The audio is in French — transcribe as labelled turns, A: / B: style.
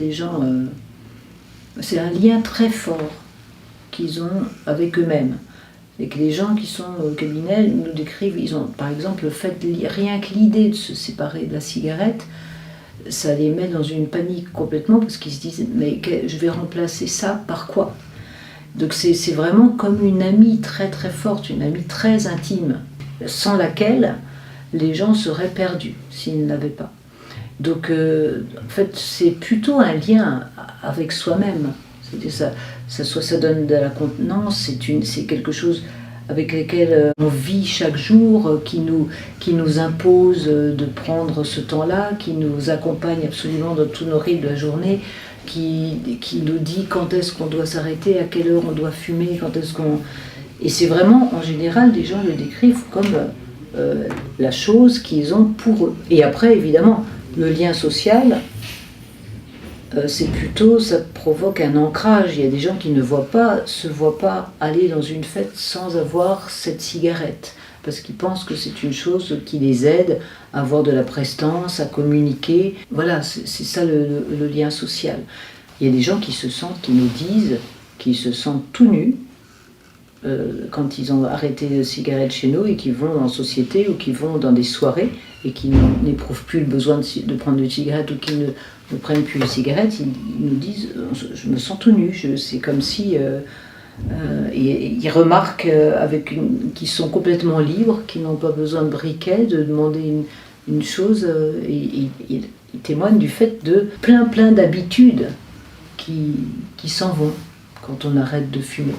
A: les gens, c'est un lien très fort qu'ils ont avec eux-mêmes. Et que les gens qui sont au cabinet nous décrivent, ils ont, par exemple, le fait rien que l'idée de se séparer de la cigarette, ça les met dans une panique complètement parce qu'ils se disent mais je vais remplacer ça par quoi? Donc c'est vraiment comme une amie très très forte, une amie très intime, sans laquelle les gens seraient perdus s'ils ne l'avaient pas. Donc en fait c'est plutôt un lien avec soi-même. Ça donne de la contenance, c'est quelque chose avec lequel on vit chaque jour, qui nous impose de prendre ce temps-là, qui nous accompagne absolument dans tous nos rythmes de la journée, qui nous dit quand est-ce qu'on doit s'arrêter, à quelle heure on doit fumer, quand est-ce qu'on... Et c'est vraiment, en général, des gens le décrivent comme la chose qu'ils ont pour eux. Et après, évidemment, le lien social, c'est plutôt, ça provoque un ancrage. Il y a des gens qui ne se voient pas aller dans une fête sans avoir cette cigarette, parce qu'ils pensent que c'est une chose qui les aide à avoir de la prestance, à communiquer. Voilà, c'est ça le lien social. Il y a des gens qui nous disent qu'ils se sentent tout nus quand ils ont arrêté la cigarette chez nous et qu'ils vont en société ou qu'ils vont dans des soirées et qui n'éprouvent plus le besoin de prendre une cigarette ou qui ne prennent plus une cigarette, ils nous disent « je me sens tout nu ». C'est comme si... ils remarquent qu'ils sont complètement libres, qu'ils n'ont pas besoin de briquet, de demander une chose. Et ils témoignent du fait de plein d'habitudes qui s'en vont quand on arrête de fumer.